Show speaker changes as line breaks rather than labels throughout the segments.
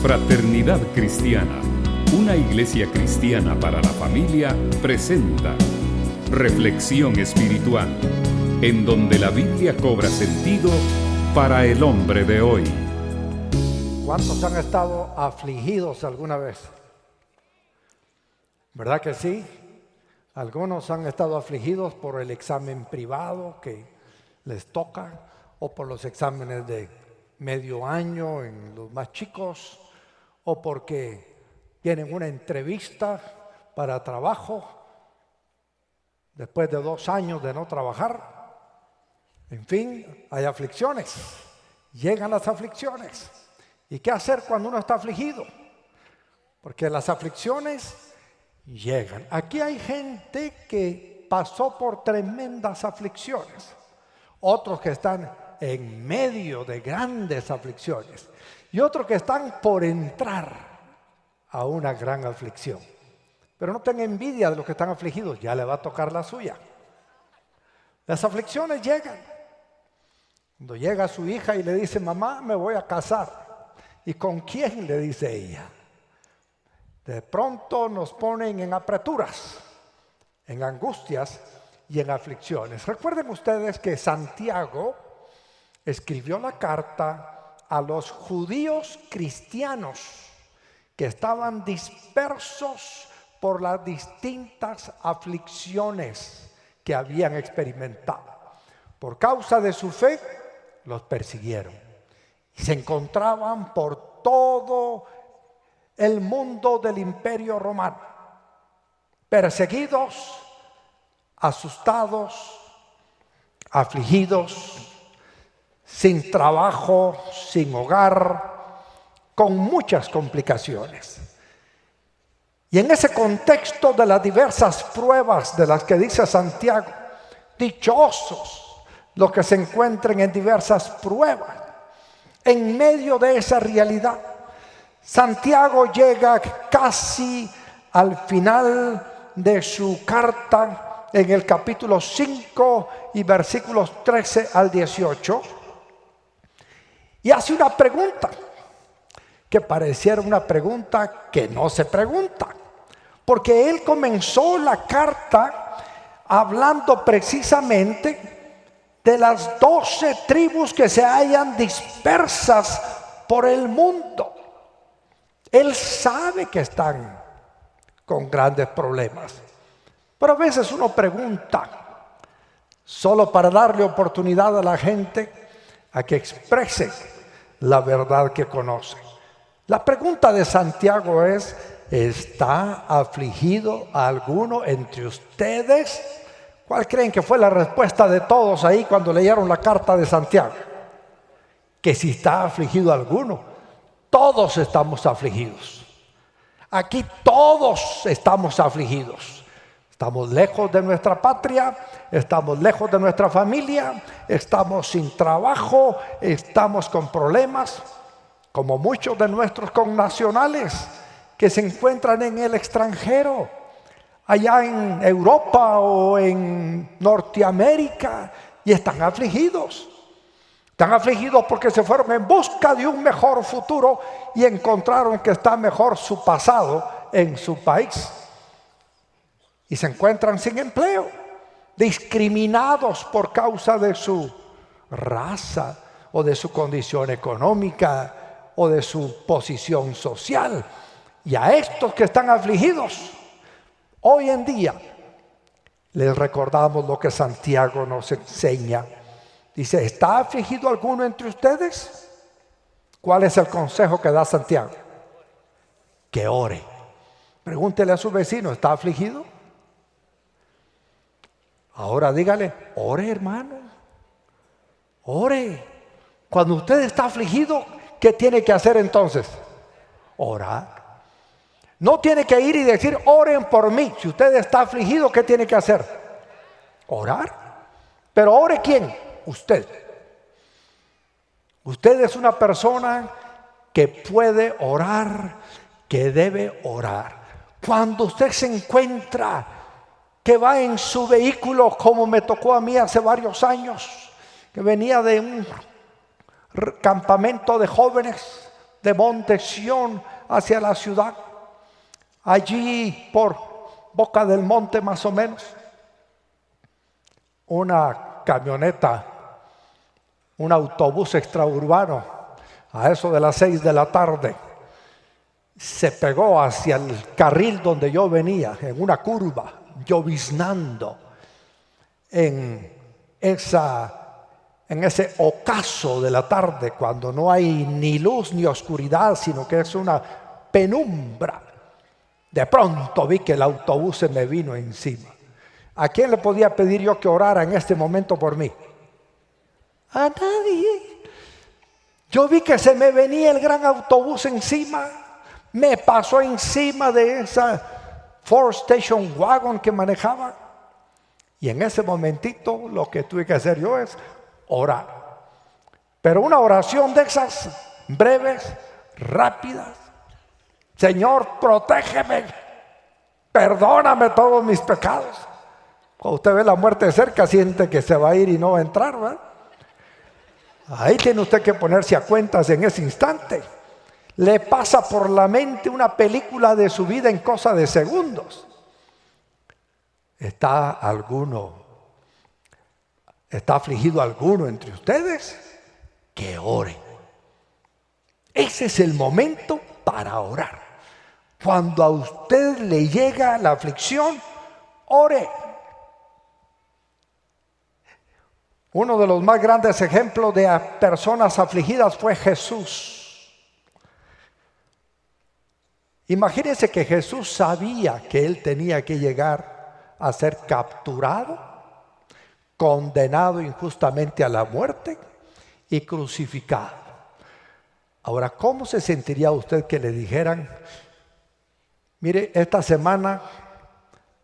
Fraternidad Cristiana, una iglesia cristiana para la familia, presenta Reflexión Espiritual, en donde la Biblia cobra sentido para el hombre de hoy.
¿Cuántos han estado afligidos alguna vez? ¿Verdad que sí? Algunos han estado afligidos por el examen privado que les toca, o por los exámenes de medio año en los más chicos, o porque tienen una entrevista para trabajo después de 2 años de no trabajar. En fin, hay aflicciones, llegan las aflicciones. ¿Y qué hacer cuando uno está afligido? Porque las aflicciones llegan. Aquí hay gente que pasó por tremendas aflicciones, otros que están en medio de grandes aflicciones y otros que están por entrar a una gran aflicción. Pero no tenga envidia de los que están afligidos, ya le va a tocar la suya. Las aflicciones llegan. Cuando llega su hija y le dice: mamá, me voy a casar. ¿Y con quién?, le dice ella. De pronto nos ponen en apreturas, en angustias y en aflicciones. Recuerden ustedes que Santiago escribió la carta a los judíos cristianos que estaban dispersos por las distintas aflicciones que habían experimentado. Por causa de su fe, los persiguieron y se encontraban por todo el mundo del Imperio Romano, perseguidos, asustados, afligidos, sin trabajo, sin hogar, con muchas complicaciones. Y en ese contexto de las diversas pruebas de las que dice Santiago, dichosos los que se encuentren en diversas pruebas, en medio de esa realidad, Santiago llega casi al final de su carta, en el capítulo 5 y versículos 13 al 18, y hace una pregunta que pareciera una pregunta que no se pregunta, porque él comenzó la carta hablando precisamente de las 12 tribus que se hallan dispersas por el mundo. Él sabe que están con grandes problemas, pero a veces uno pregunta solo para darle oportunidad a la gente a que exprese la verdad que conoce. La pregunta de Santiago es: ¿está afligido alguno entre ustedes? ¿Cuál creen que fue la respuesta de todos ahí cuando leyeron la carta de Santiago? Que si está afligido alguno. Todos estamos afligidos. Aquí todos estamos afligidos. Estamos lejos de nuestra patria, estamos lejos de nuestra familia, estamos sin trabajo, estamos con problemas, como muchos de nuestros connacionales que se encuentran en el extranjero, allá en Europa o en Norteamérica, y están afligidos. Están afligidos porque se fueron en busca de un mejor futuro y encontraron que está mejor su pasado en su país. Y se encuentran sin empleo, discriminados por causa de su raza o de su condición económica o de su posición social. Y a estos que están afligidos, hoy en día les recordamos lo que Santiago nos enseña. Dice: ¿está afligido alguno entre ustedes? ¿Cuál es el consejo que da Santiago? Que ore. Pregúntele a su vecino: ¿está afligido? Ahora dígale: ore, hermano, ore. Cuando usted está afligido, ¿qué tiene que hacer entonces? Orar. No tiene que ir y decir: oren por mí. Si usted está afligido, ¿qué tiene que hacer? Orar. Pero ore, ¿quién? Usted. Usted es una persona que puede orar, que debe orar. Cuando usted se encuentra que va en su vehículo, como me tocó a mí hace varios años, que venía de un campamento de jóvenes de Monte Sión hacia la ciudad. Allí por Boca del Monte más o menos, una camioneta, un autobús extraurbano, a eso de las 6 de la tarde, se pegó hacia el carril donde yo venía, en una curva, lloviznando, en ese ocaso de la tarde, cuando no hay ni luz ni oscuridad, sino que es una penumbra. De pronto vi que el autobús se me vino encima. ¿A quién le podía pedir yo que orara en este momento por mí? A nadie. Yo vi que se me venía el gran autobús encima. Me pasó encima de esa Ford Station Wagon que manejaba. Y en ese momentito lo que tuve que hacer yo es orar. Pero una oración de esas breves, rápidas. Señor, protégeme, perdóname todos mis pecados. Cuando usted ve la muerte de cerca, siente que se va a ir y no va a entrar, ¿verdad? Ahí tiene usted que ponerse a cuentas en ese instante. Le pasa por la mente una película de su vida en cosa de segundos. ¿Está afligido alguno entre ustedes? Que ore. Ese es el momento para orar. Cuando a usted le llega la aflicción, ore. Uno de los más grandes ejemplos de personas afligidas fue Jesús. Imagínense que Jesús sabía que él tenía que llegar a ser capturado, condenado injustamente a la muerte y crucificado. Ahora, ¿cómo se sentiría usted que le dijeran: mire, esta semana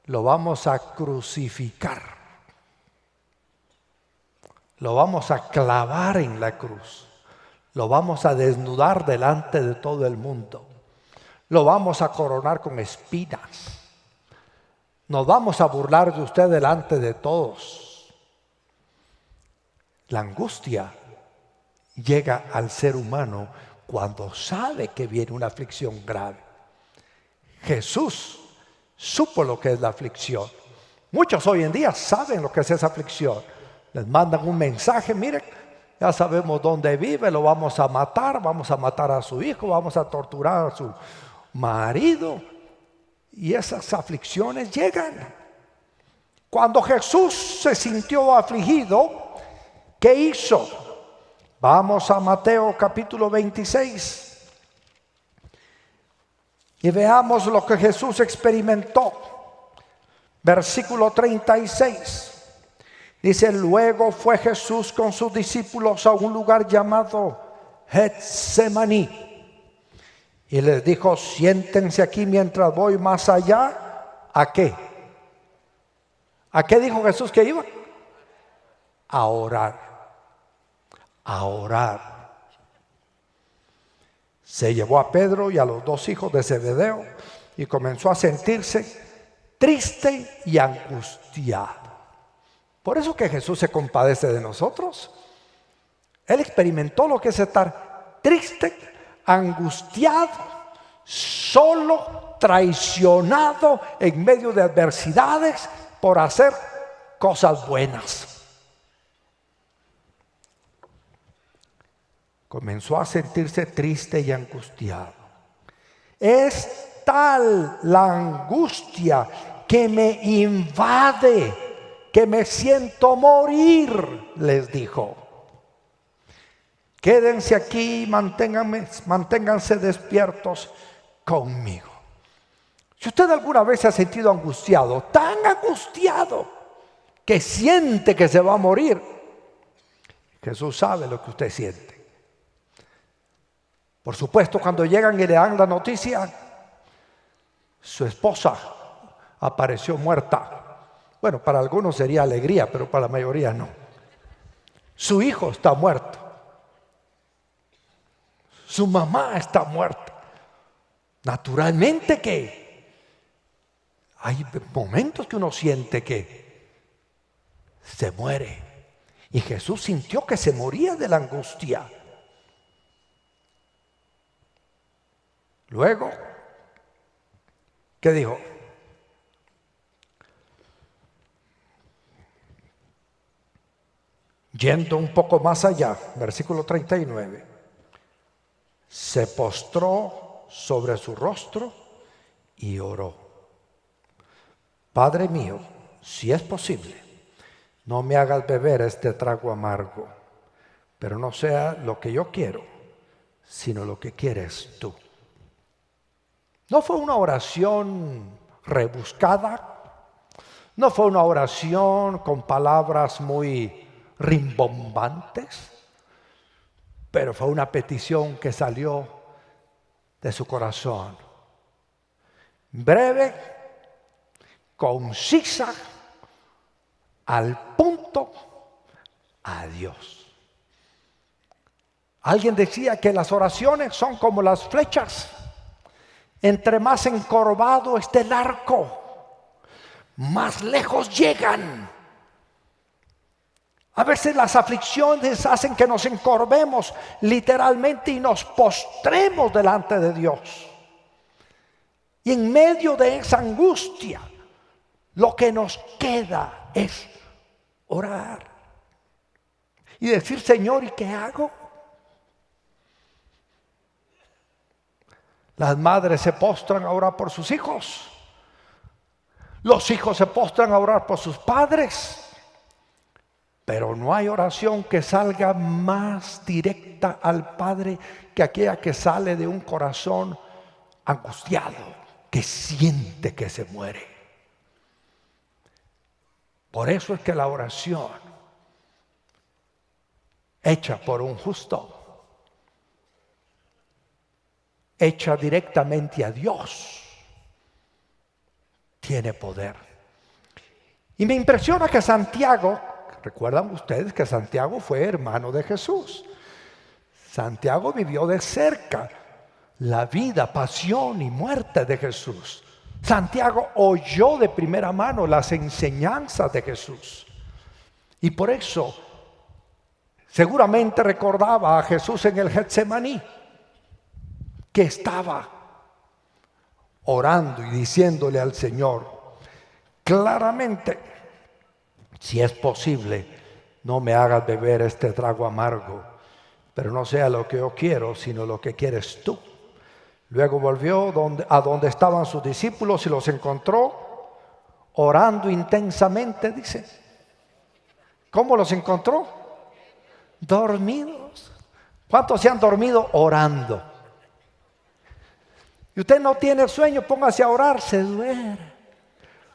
lo vamos a crucificar, lo vamos a clavar en la cruz, lo vamos a desnudar delante de todo el mundo, lo vamos a coronar con espinas, nos vamos a burlar de usted delante de todos? La angustia llega al ser humano cuando sabe que viene una aflicción grave. Jesús supo lo que es la aflicción. Muchos hoy en día saben lo que es esa aflicción. Les mandan un mensaje: miren, ya sabemos dónde vive, lo vamos a matar a su hijo, vamos a torturar a su marido. Y esas aflicciones llegan. Cuando Jesús se sintió afligido, ¿qué hizo? Vamos a Mateo capítulo 26 y veamos lo que Jesús experimentó. Versículo 36. Dice: luego fue Jesús con sus discípulos a un lugar llamado Getsemaní y les dijo: siéntense aquí mientras voy más allá. ¿A qué? ¿A qué dijo Jesús que iba? A orar. A orar. Se llevó a Pedro y a los 2 hijos de Zebedeo y comenzó a sentirse triste y angustiado. Por eso que Jesús se compadece de nosotros. Él experimentó lo que es estar triste, angustiado, solo, traicionado en medio de adversidades por hacer cosas buenas. Comenzó a sentirse triste y angustiado. Es tal la angustia que me invade, que me siento morir, les dijo. Quédense aquí, manténganse despiertos conmigo. Si usted alguna vez se ha sentido angustiado, tan angustiado, que siente que se va a morir, Jesús sabe lo que usted siente. Por supuesto, cuando llegan y le dan la noticia, su esposa apareció muerta. Bueno, para algunos sería alegría, pero para la mayoría no. Su hijo está muerto. Su mamá está muerta. Naturalmente que hay momentos que uno siente que se muere. Y Jesús sintió que se moría de la angustia. Luego, ¿qué dijo? Yendo un poco más allá, versículo 39, se postró sobre su rostro y oró. Padre mío, si es posible, no me hagas beber este trago amargo, pero no sea lo que yo quiero, sino lo que quieres tú. No fue una oración rebuscada, no fue una oración con palabras muy rimbombantes, pero fue una petición que salió de su corazón. Breve, concisa, al punto, a Dios. Alguien decía que las oraciones son como las flechas. Entre más encorvado esté el arco, más lejos llegan. A veces las aflicciones hacen que nos encorvemos literalmente y nos postremos delante de Dios. Y en medio de esa angustia, lo que nos queda es orar y decir: Señor, ¿y qué hago? Las madres se postran a orar por sus hijos. Los hijos se postran a orar por sus padres. Pero no hay oración que salga más directa al Padre que aquella que sale de un corazón angustiado, que siente que se muere. Por eso es que la oración hecha por un justo, hecha directamente a Dios, tiene poder. Y me impresiona que Santiago, recuerdan ustedes que Santiago fue hermano de Jesús. Santiago vivió de cerca la vida, pasión y muerte de Jesús. Santiago oyó de primera mano las enseñanzas de Jesús. Y por eso seguramente recordaba a Jesús en el Getsemaní, que estaba orando y diciéndole al Señor claramente: si es posible, no me hagas beber este trago amargo, pero no sea lo que yo quiero, sino lo que quieres tú. Luego volvió a donde estaban sus discípulos y los encontró orando intensamente, dice. ¿Cómo los encontró? Dormidos. ¿Cuántos se han dormido orando? Y usted no tiene sueño, póngase a orar, se duerme.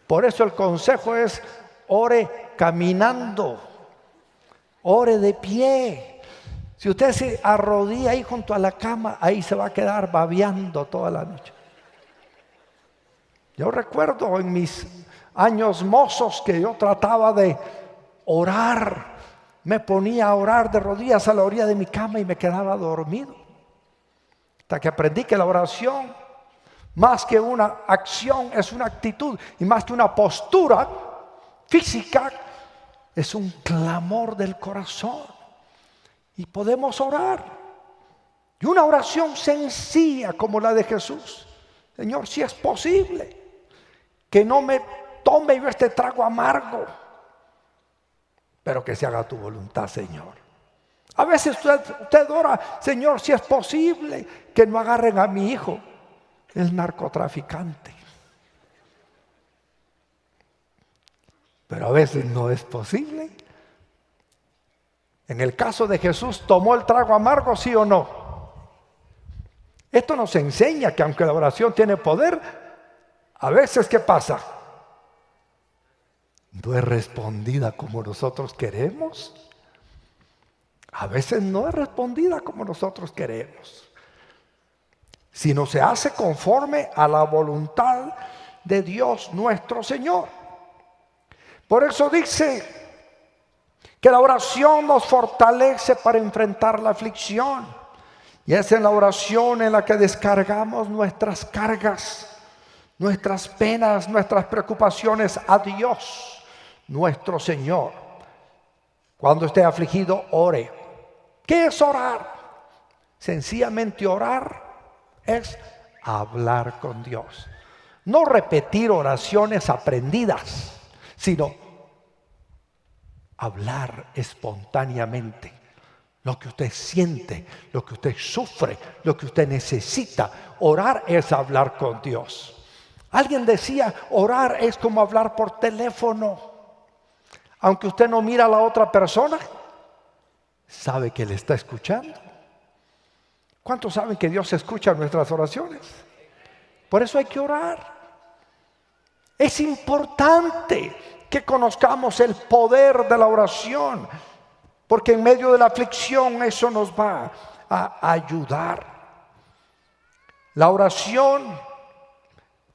Por eso el consejo es: ore caminando, ore de pie. Si usted se arrodilla ahí junto a la cama, ahí se va a quedar babeando toda la noche. Yo recuerdo en mis años mozos que yo trataba de orar. Me ponía a orar de rodillas a la orilla de mi cama y me quedaba dormido. Hasta que aprendí que la oración, más que una acción, es una actitud. Y más que una postura física, es un clamor del corazón. Y podemos orar. Y una oración sencilla como la de Jesús: Señor, si es posible, que no me tome yo este trago amargo, pero que se haga tu voluntad, Señor. A veces usted ora: Señor, si es posible, que no agarren a mi hijo, el narcotraficante. Pero a veces no es posible. En el caso de Jesús, ¿tomó el trago amargo, sí o no? Esto nos enseña que aunque la oración tiene poder, a veces, ¿qué pasa? No es respondida como nosotros queremos. A veces no es respondida como nosotros queremos, sino se hace conforme a la voluntad de Dios nuestro Señor. Por eso dice que la oración nos fortalece para enfrentar la aflicción. Y es en la oración en la que descargamos nuestras cargas, nuestras penas, nuestras preocupaciones a Dios, nuestro Señor. Cuando esté afligido, ore. ¿Qué es orar? Sencillamente orar es hablar con Dios. No repetir oraciones aprendidas, sino hablar espontáneamente. Lo que usted siente, lo que usted sufre, lo que usted necesita. Orar es hablar con Dios. Alguien decía, orar es como hablar por teléfono. Aunque usted no mira a la otra persona, sabe que le está escuchando. ¿Cuántos saben que Dios escucha nuestras oraciones? Por eso hay que orar. Es importante que conozcamos el poder de la oración, porque en medio de la aflicción eso nos va a ayudar. La oración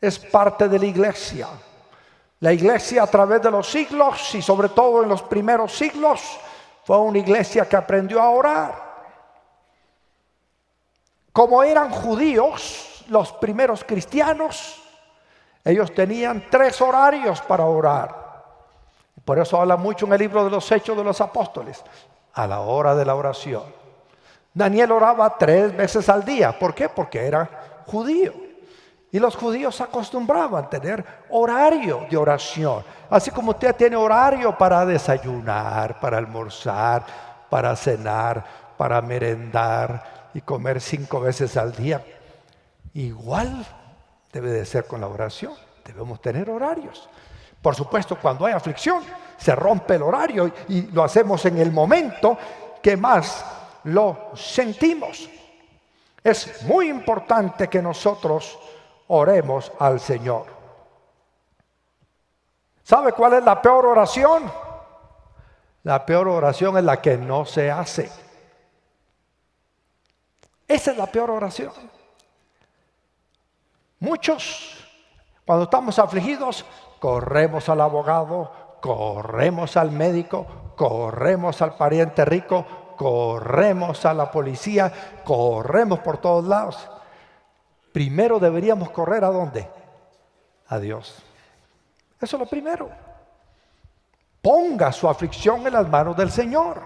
es parte de la iglesia. La iglesia a través de los siglos y sobre todo en los primeros siglos fue una iglesia que aprendió a orar. Como eran judíos, los primeros cristianos, ellos tenían 3 horarios para orar. Por eso habla mucho en el libro de los Hechos de los Apóstoles, a la hora de la oración. Daniel oraba 3 veces al día. ¿Por qué? Porque era judío. Y los judíos acostumbraban a tener horario de oración. Así como usted tiene horario para desayunar, para almorzar, para cenar, para merendar y comer 5 veces al día. Igual debe de ser con la oración. Debemos tener horarios. Por supuesto, cuando hay aflicción, se rompe el horario y lo hacemos en el momento que más lo sentimos. Es muy importante que nosotros oremos al Señor. ¿Sabe cuál es la peor oración? La peor oración es la que no se hace. Esa es la peor oración. Muchos, cuando estamos afligidos, corremos al abogado, corremos al médico, corremos al pariente rico, corremos a la policía, corremos por todos lados. Primero deberíamos correr ¿a dónde? A Dios. Eso es lo primero. Ponga su aflicción en las manos del Señor.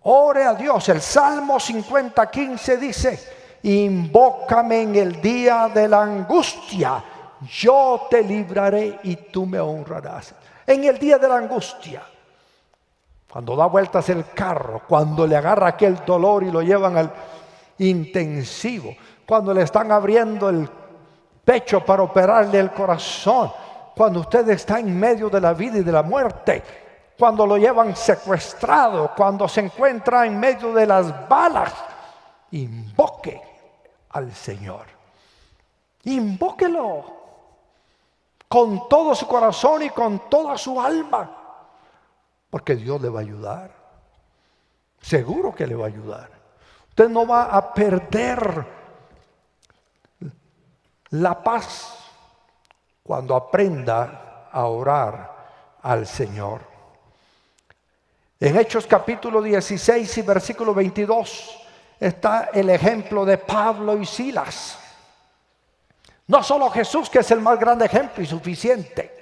Ore a Dios. El Salmo 50:15 dice: invócame en el día de la angustia, yo te libraré y tú me honrarás. En el día de la angustia, cuando da vueltas el carro, cuando le agarra aquel dolor y lo llevan al intensivo, cuando le están abriendo el pecho para operarle el corazón, cuando usted está en medio de la vida y de la muerte, cuando lo llevan secuestrado, cuando se encuentra en medio de las balas, invoque al Señor. Invóquelo con todo su corazón y con toda su alma, porque Dios le va a ayudar. Seguro que le va a ayudar. Usted no va a perder la paz cuando aprenda a orar al Señor. En Hechos capítulo 16 y versículo 22 está el ejemplo de Pablo y Silas. No solo Jesús, que es el más grande ejemplo y suficiente.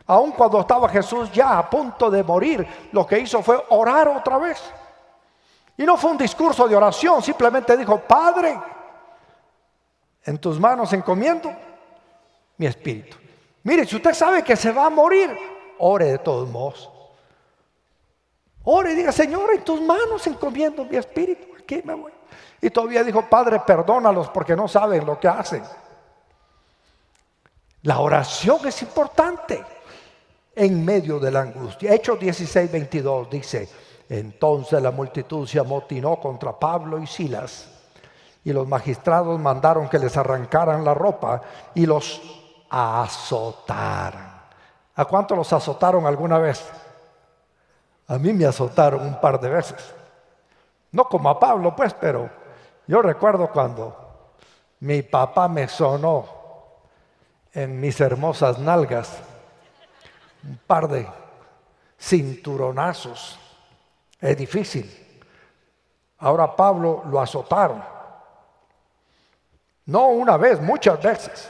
Aun cuando estaba Jesús ya a punto de morir, lo que hizo fue orar otra vez. Y no fue un discurso de oración, simplemente dijo: Padre, en tus manos encomiendo mi espíritu. Mire, si usted sabe que se va a morir, ore de todos modos. Ore y diga: Señor, en tus manos encomiendo mi espíritu, aquí me voy. Y todavía dijo: Padre, perdónalos porque no saben lo que hacen. La oración es importante en medio de la angustia. Hechos 16:22 dice: entonces la multitud se amotinó contra Pablo y Silas, y los magistrados mandaron que les arrancaran la ropa y los azotaran. ¿A cuánto los azotaron alguna vez? A mí me azotaron un par de veces. No como a Pablo, pues, pero yo recuerdo cuando mi papá me sonó en mis hermosas nalgas un par de cinturonazos. Es difícil. Ahora Pablo lo azotaron. No una vez, muchas veces.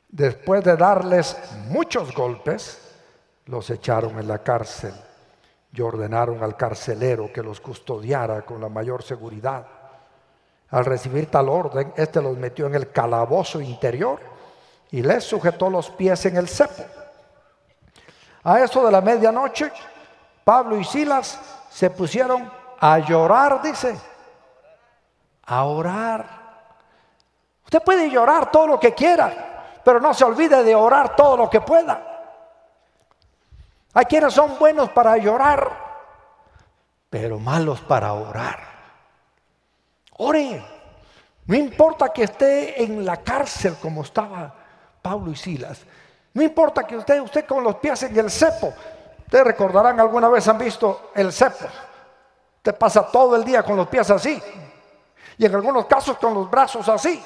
Después de darles muchos golpes, los echaron en la cárcel y ordenaron al carcelero que los custodiara con la mayor seguridad. Al recibir tal orden, éste los metió en el calabozo interior y les sujetó los pies en el cepo. A eso de la medianoche, Pablo y Silas se pusieron a llorar, dice, a orar. Usted puede llorar todo lo que quiera, pero no se olvide de orar todo lo que pueda. Hay quienes son buenos para llorar, pero malos para orar. Ore. No importa que esté en la cárcel como estaba Pablo y Silas. No importa que usted con los pies en el cepo. Ustedes recordarán, alguna vez han visto el cepo. Usted pasa todo el día con los pies así. Y en algunos casos con los brazos así.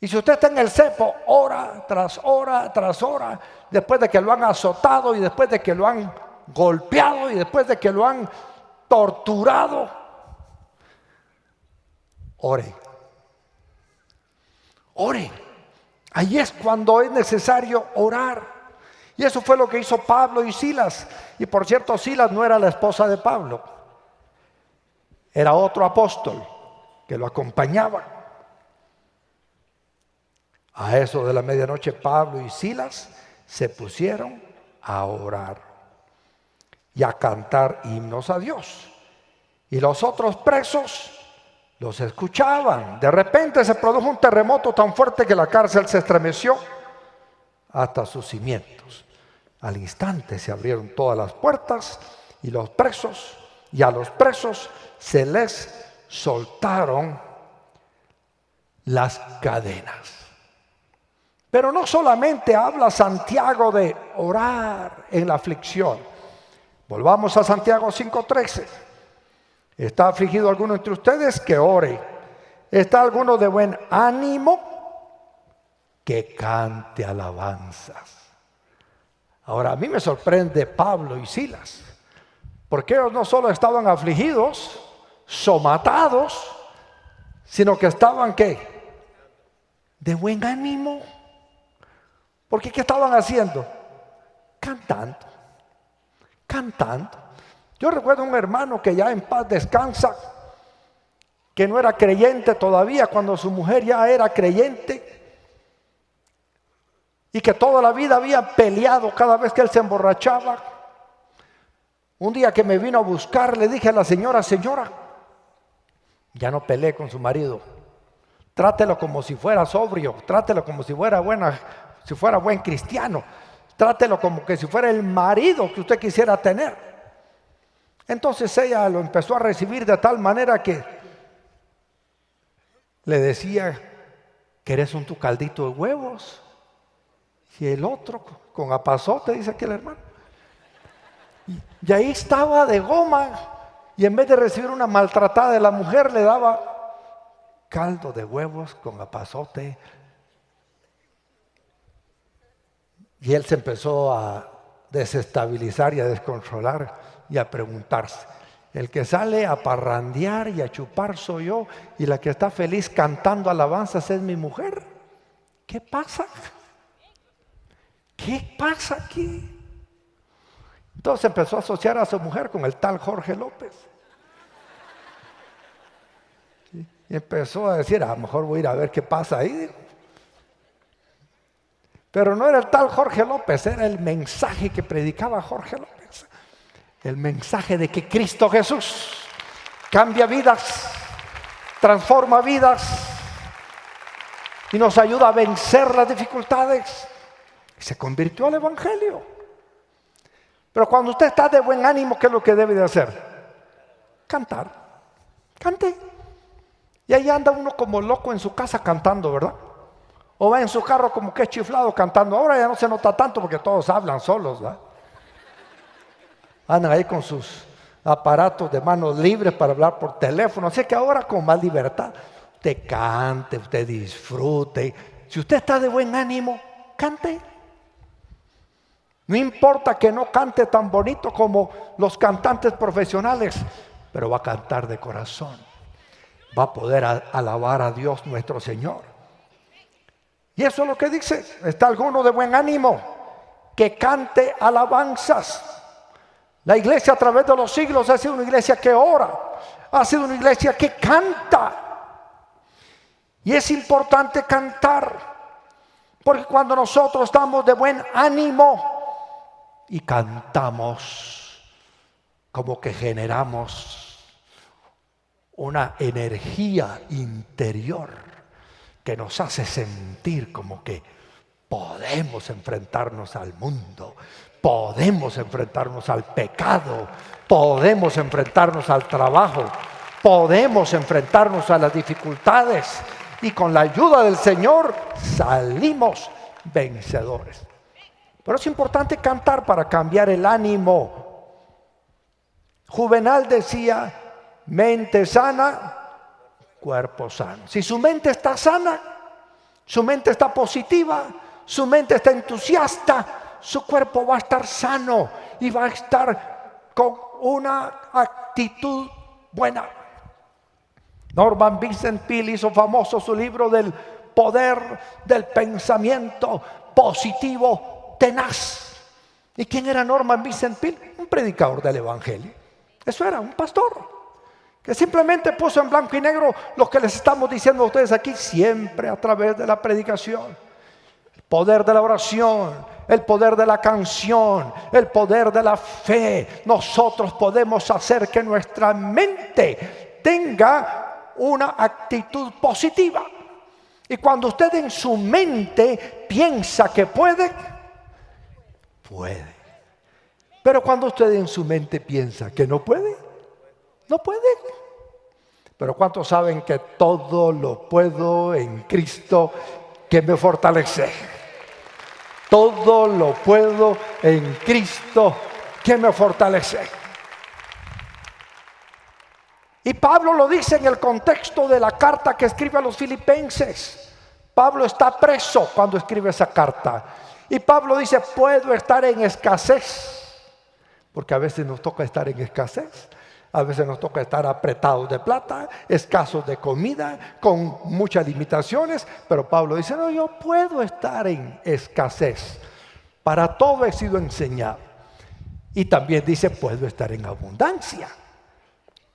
Y si usted está en el cepo, hora tras hora tras hora, después de que lo han azotado y después de que lo han golpeado y después de que lo han torturado, ore. Ore. Ahí es cuando es necesario orar. Y eso fue lo que hizo Pablo y Silas. Y por cierto, Silas no era la esposa de Pablo. Era otro apóstol que lo acompañaba. A eso de la medianoche, Pablo y Silas se pusieron a orar y a cantar himnos a Dios. Y los otros presos los escuchaban. De repente se produjo un terremoto tan fuerte que la cárcel se estremeció hasta sus cimientos. Al instante se abrieron todas las puertas y a los presos se les soltaron las cadenas. Pero no solamente habla Santiago de orar en la aflicción. Volvamos a Santiago 5:13. ¿Está afligido alguno entre ustedes? Que ore. ¿Está alguno de buen ánimo? Que cante alabanzas. Ahora, a mí me sorprende Pablo y Silas, porque ellos no solo estaban afligidos, somatados, sino que estaban, ¿qué? De buen ánimo. Porque ¿qué estaban haciendo? Cantando. Yo recuerdo un hermano que ya en paz descansa, que no era creyente todavía cuando su mujer ya era creyente, y que toda la vida había peleado cada vez que él se emborrachaba. Un día que me vino a buscar, le dije a la señora, ya no pelee con su marido, trátelo como si fuera sobrio, trátelo como si fuera buen cristiano, trátelo como que si fuera el marido que usted quisiera tener. Entonces ella lo empezó a recibir de tal manera que le decía, ¿querés un tu caldito de huevos? Y el otro con apazote, dice aquel hermano. Y ahí estaba de goma, y en vez de recibir una maltratada de la mujer, le daba caldo de huevos con apazote. Y él se empezó a desestabilizar y a descontrolar y a preguntarse, el que sale a parrandear y a chupar soy yo, y la que está feliz cantando alabanzas es mi mujer. ¿Qué pasa? ¿Qué pasa aquí? Entonces empezó a asociar a su mujer con el tal Jorge López. Y empezó a decir, a lo mejor voy a ir a ver qué pasa ahí. Pero no era el tal Jorge López, era el mensaje que predicaba Jorge López. El mensaje de que Cristo Jesús cambia vidas, transforma vidas y nos ayuda a vencer las dificultades. Y se convirtió al Evangelio. Pero cuando usted está de buen ánimo, ¿qué es lo que debe de hacer? Cantar. Cante. Y ahí anda uno como loco en su casa cantando, ¿verdad? O va en su carro como que es chiflado cantando. Ahora ya no se nota tanto porque todos hablan solos, ¿verdad? Andan ahí con sus aparatos de manos libres para hablar por teléfono. Así que ahora con más libertad, usted cante, usted disfrute. Si usted está de buen ánimo, cante. No importa que no cante tan bonito como los cantantes profesionales, pero va a cantar de corazón. Va a poder alabar a Dios nuestro Señor. Y eso es lo que dice. ¿Está alguno de buen ánimo? Que cante alabanzas. La iglesia a través de los siglos ha sido una iglesia que ora. ha sido una iglesia que canta. Y es importante cantar, porque cuando nosotros estamos de buen ánimo y cantamos, como que generamos una energía interior que nos hace sentir como que podemos enfrentarnos al mundo, podemos enfrentarnos al pecado, podemos enfrentarnos al trabajo, podemos enfrentarnos a las dificultades y con la ayuda del Señor salimos vencedores. Pero es importante cantar para cambiar el ánimo. Juvenal decía, mente sana, cuerpo sano. Si su mente está sana, su mente está positiva, su mente está entusiasta, su cuerpo va a estar sano y va a estar con una actitud buena. Norman Vincent Peale hizo famoso su libro del poder del pensamiento positivo tenaz. ¿Y quién era Norman Vincent Peale? Un predicador del evangelio. Eso era, un pastor que simplemente puso en blanco y negro lo que les estamos diciendo a ustedes aquí, siempre a través de la predicación. El poder de la oración, el poder de la canción, el poder de la fe. Nosotros podemos hacer que nuestra mente tenga una actitud positiva. Y cuando usted en su mente piensa que puede, puede. Pero cuando usted en su mente piensa que no puede, no puede. Pero ¿cuántos saben que todo lo puedo en Cristo que me fortalece? Todo lo puedo en Cristo que me fortalece. Y Pablo lo dice en el contexto de la carta que escribe a los filipenses. Pablo está preso cuando escribe esa carta. Y Pablo dice, puedo estar en escasez. Porque a veces nos toca estar en escasez. A veces nos toca estar apretados de plata, escasos de comida, con muchas limitaciones. Pero Pablo dice, no, yo puedo estar en escasez. Para todo he sido enseñado. Y también dice, puedo estar en abundancia.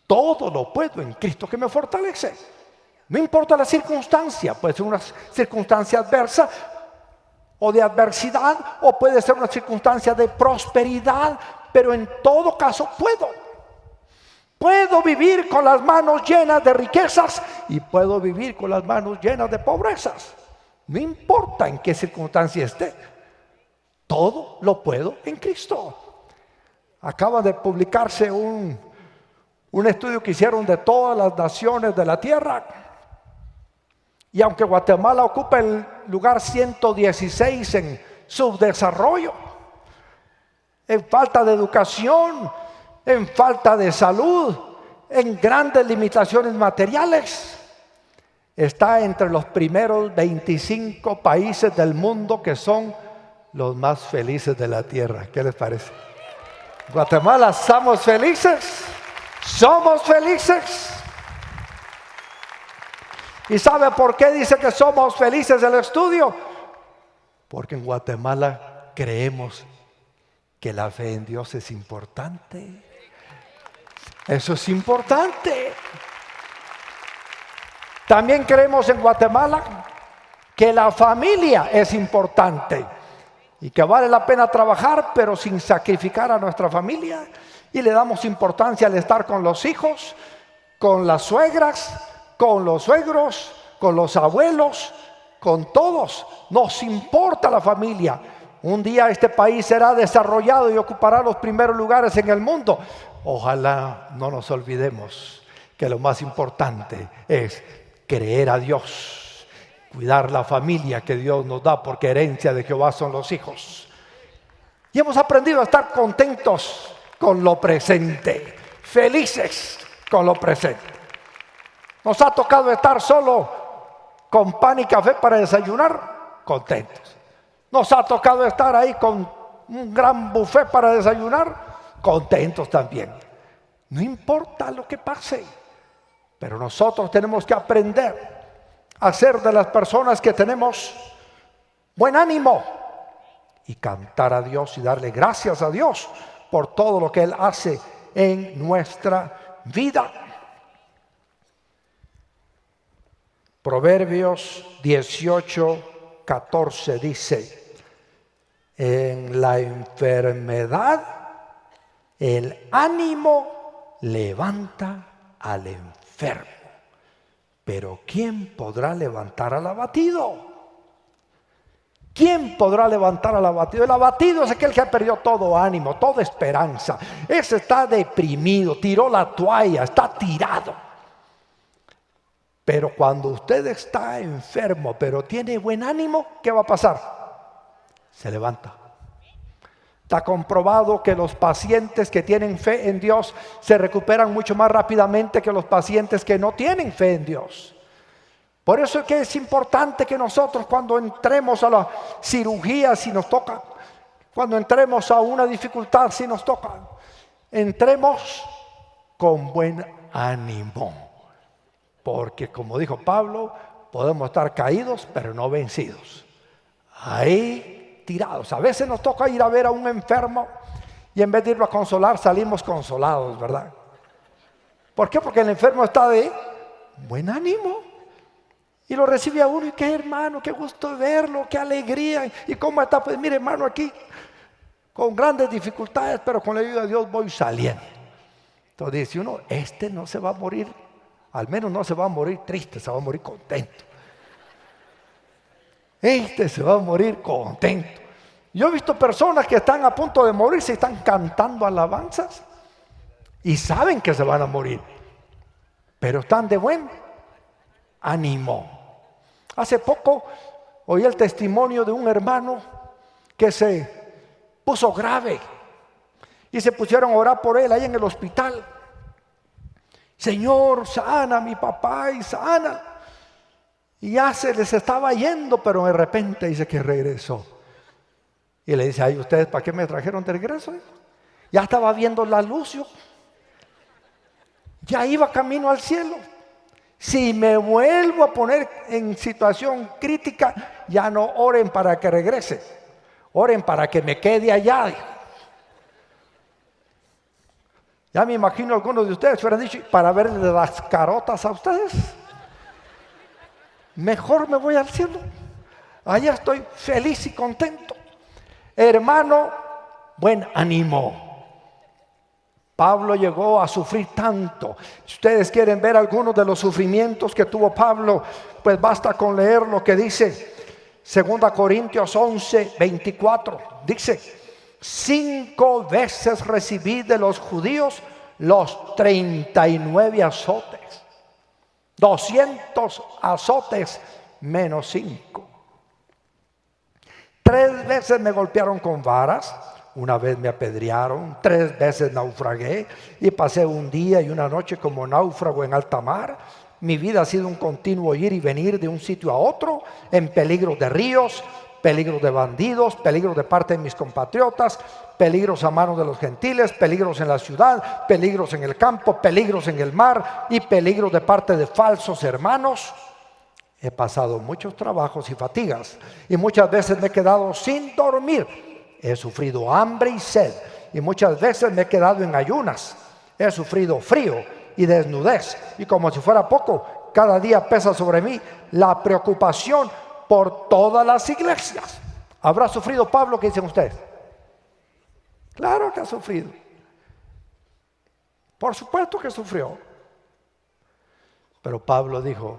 Todo lo puedo en Cristo que me fortalece. No importa la circunstancia, puede ser una circunstancia adversa o de adversidad, o puede ser una circunstancia de prosperidad, pero en todo caso puedo. Puedo vivir con las manos llenas de riquezas y puedo vivir con las manos llenas de pobrezas. No importa en qué circunstancia esté, todo lo puedo en Cristo. Acaba de publicarse un estudio que hicieron de todas las naciones de la tierra. Y aunque Guatemala ocupa el lugar 116 en subdesarrollo, en falta de educación, en falta de salud, en grandes limitaciones materiales, está entre los primeros 25 países del mundo que son los más felices de la tierra. ¿Qué les parece? Guatemala, ¿somos felices? Somos felices. ¿Y sabe por qué dice que somos felices el estudio? Porque en Guatemala creemos que la fe en Dios es importante. Eso es importante. También creemos en Guatemala que la familia es importante y que vale la pena trabajar, pero sin sacrificar a nuestra familia. Y le damos importancia al estar con los hijos, con las suegras, con los suegros, con los abuelos, con todos. Nos importa la familia. Un día este país será desarrollado y ocupará los primeros lugares en el mundo. Ojalá no nos olvidemos que lo más importante es creer a Dios, cuidar la familia que Dios nos da, porque herencia de Jehová son los hijos. Y hemos aprendido a estar contentos con lo presente, felices con lo presente. Nos ha tocado estar solo con pan y café para desayunar, contentos. Nos ha tocado estar ahí con un gran buffet para desayunar, contentos también. No importa lo que pase, pero nosotros tenemos que aprender a ser de las personas que tenemos buen ánimo y cantar a Dios y darle gracias a Dios por todo lo que Él hace en nuestra vida. Proverbios 18:14 dice: en la enfermedad el ánimo levanta al enfermo, pero ¿quién podrá levantar al abatido? ¿Quién podrá levantar al abatido? El abatido es aquel que ha perdido todo ánimo, toda esperanza. Ese está deprimido, tiró la toalla, está tirado. Pero cuando usted está enfermo, pero tiene buen ánimo, ¿qué va a pasar? Se levanta. Está comprobado que los pacientes que tienen fe en Dios se recuperan mucho más rápidamente que los pacientes que no tienen fe en Dios. Por eso es que es importante que nosotros, cuando entremos a la cirugía, si nos toca, cuando entremos a una dificultad, si nos toca, entremos con buen ánimo. Porque como dijo Pablo, podemos estar caídos, pero no vencidos. Ahí tirados. A veces nos toca ir a ver a un enfermo y en vez de irlo a consolar, salimos consolados, ¿verdad? ¿Por qué? Porque el enfermo está de buen ánimo. Y lo recibe a uno, y qué hermano, qué gusto verlo, qué alegría. ¿Y cómo está? Pues mire, hermano, aquí con grandes dificultades, pero con la ayuda de Dios voy saliendo. Entonces dice uno, este no se va a morir, al menos no se va a morir triste, se va a morir contento. Este se va a morir contento. Yo he visto personas que están a punto de morirse y están cantando alabanzas y saben que se van a morir, pero están de buen ánimo. Hace poco oí el testimonio de un hermano que se puso grave y se pusieron a orar por él ahí en el hospital. Señor, sana a mi papá y sana. Y ya se les estaba yendo, pero de repente dice que regresó. Y le dice, ay, ¿ustedes para qué me trajeron de regreso? Ya estaba viendo la luz yo. Ya iba camino al cielo. Si me vuelvo a poner en situación crítica, ya no oren para que regrese. Oren para que me quede allá. Ya me imagino algunos de ustedes hubieran dicho, para verle las carotas a ustedes. Mejor me voy al cielo. Allá estoy feliz y contento. Hermano, buen ánimo. Pablo llegó a sufrir tanto. Si ustedes quieren ver algunos de los sufrimientos que tuvo Pablo, pues basta con leer lo que dice 2 Corintios 11:24. Dice, 5 veces recibí de los judíos los 39 azotes. 200 azotes menos 5. 3 veces me golpearon con varas. Una vez me apedrearon, 3 veces naufragué y pasé un día y una noche como náufrago en alta mar. Mi vida ha sido un continuo ir y venir de un sitio a otro, en peligro de ríos, peligros de bandidos, peligros de parte de mis compatriotas, peligros a manos de los gentiles, peligros en la ciudad, peligros en el campo, peligros en el mar y peligros de parte de falsos hermanos. He pasado muchos trabajos y fatigas y muchas veces me he quedado sin dormir. He sufrido hambre y sed y muchas veces me he quedado en ayunas. He sufrido frío y desnudez y como si fuera poco, cada día pesa sobre mí la preocupación por todas las iglesias. ¿Habrá sufrido Pablo? ¿Qué dicen ustedes? Claro que ha sufrido. Por supuesto que sufrió. Pero Pablo dijo,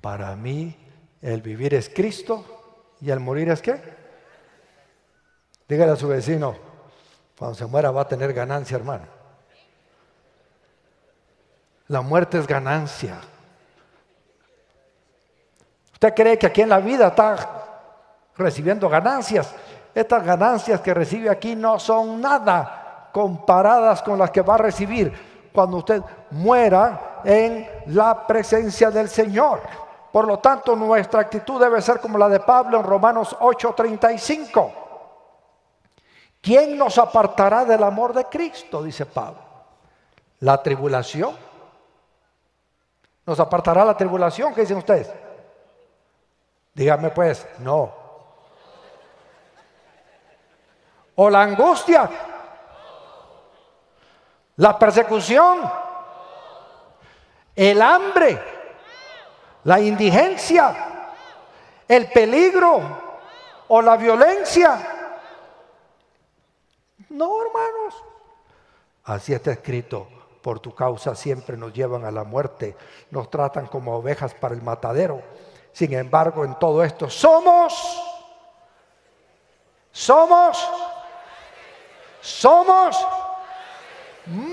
para mí el vivir es Cristo y el morir es ¿qué? Dígale a su vecino, cuando se muera va a tener ganancia, hermano. La muerte es ganancia. ¿Usted cree que aquí en la vida está recibiendo ganancias? Estas ganancias que recibe aquí no son nada comparadas con las que va a recibir cuando usted muera en la presencia del Señor. Por lo tanto, nuestra actitud debe ser como la de Pablo en Romanos 8:35. ¿Quién nos apartará del amor de Cristo? Dice Pablo. ¿La tribulación? ¿Nos apartará la tribulación? ¿Qué dicen ustedes? Díganme pues, no. ¿O la angustia? ¿La persecución? ¿El hambre? la indigencia, el peligro o la violencia. No, hermanos. Así está escrito: por tu causa siempre nos llevan a la muerte, nos tratan como ovejas para el matadero. Sin embargo, en todo esto somos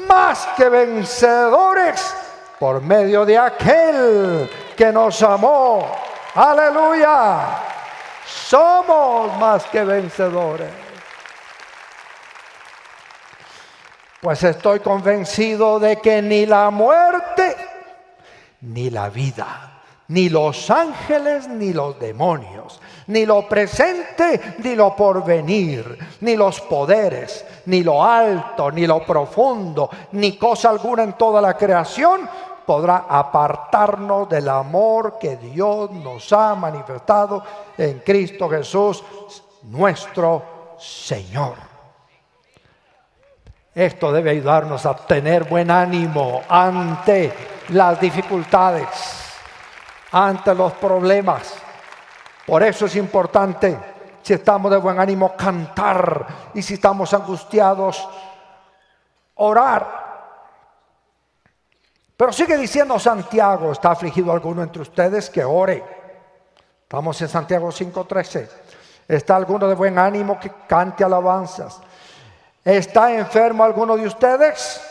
más que vencedores por medio de aquel que nos amó. ¡Aleluya! Somos más que vencedores. Pues estoy convencido de que ni la muerte, ni la vida, ni los ángeles, ni los demonios, ni lo presente, ni lo porvenir, ni los poderes, ni lo alto, ni lo profundo, ni cosa alguna en toda la creación podrá apartarnos del amor que Dios nos ha manifestado en Cristo Jesús, nuestro Señor. Esto debe ayudarnos a tener buen ánimo ante las dificultades, ante los problemas. Por eso es importante, si estamos de buen ánimo, cantar, y si estamos angustiados, orar. Pero sigue diciendo Santiago: ¿está afligido alguno entre ustedes? Que ore. Estamos en Santiago 5:13. ¿Está alguno de buen ánimo? Que cante alabanzas. ¿Está enfermo alguno de ustedes?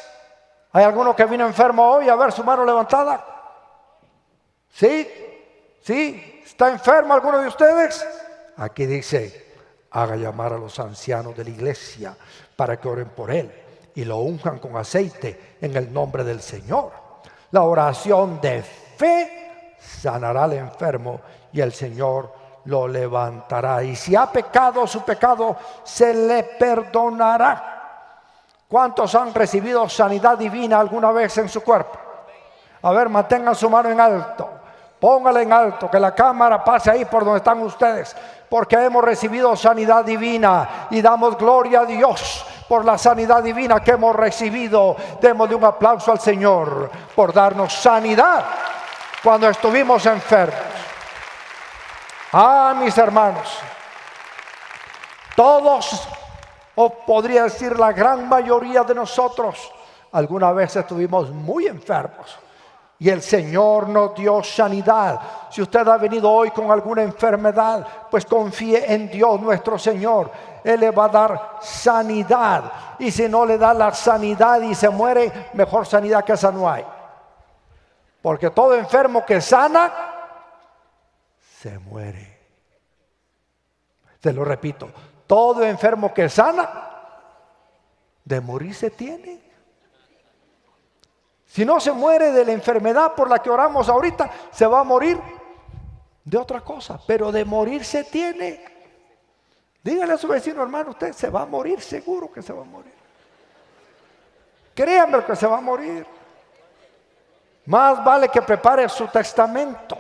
¿Hay alguno que vino enfermo hoy? A ver, su mano levantada. ¿Sí? ¿Sí? ¿Está enfermo alguno de ustedes? Aquí dice: haga llamar a los ancianos de la iglesia para que oren por él y lo unjan con aceite en el nombre del Señor. La oración de fe sanará al enfermo y el Señor lo levantará. Y si ha pecado, su pecado se le perdonará. ¿Cuántos han recibido sanidad divina alguna vez en su cuerpo? A ver, mantengan su mano en alto. Póngala en alto, que la cámara pase ahí por donde están ustedes, porque hemos recibido sanidad divina y damos gloria a Dios por la sanidad divina que hemos recibido. Démosle un aplauso al Señor por darnos sanidad cuando estuvimos enfermos. Mis hermanos, todos, o podría decir la gran mayoría de nosotros, alguna vez estuvimos muy enfermos y el Señor nos dio sanidad. Si usted ha venido hoy con alguna enfermedad, pues confíe en Dios nuestro Señor. Él le va a dar sanidad. Y si no le da la sanidad y se muere, mejor sanidad que esa no hay. Porque todo enfermo que sana, se muere. Se lo repito: todo enfermo que sana, de morir se tiene. Si no se muere de la enfermedad por la que oramos ahorita, se va a morir de otra cosa, pero de morir se tiene. Dígale a su vecino: hermano, usted se va a morir, seguro que se va a morir. Créanme que se va a morir. Más vale que prepare su testamento.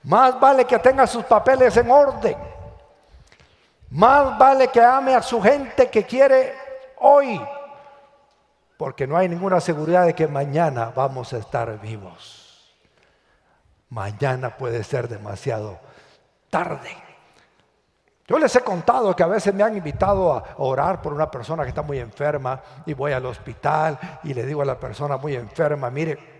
Más vale que tenga sus papeles en orden. Más vale que ame a su gente que quiere hoy, porque no hay ninguna seguridad de que mañana vamos a estar vivos. Mañana puede ser demasiado tarde. Yo les he contado que a veces me han invitado a orar por una persona que está muy enferma, y voy al hospital y le digo a la persona muy enferma: mire,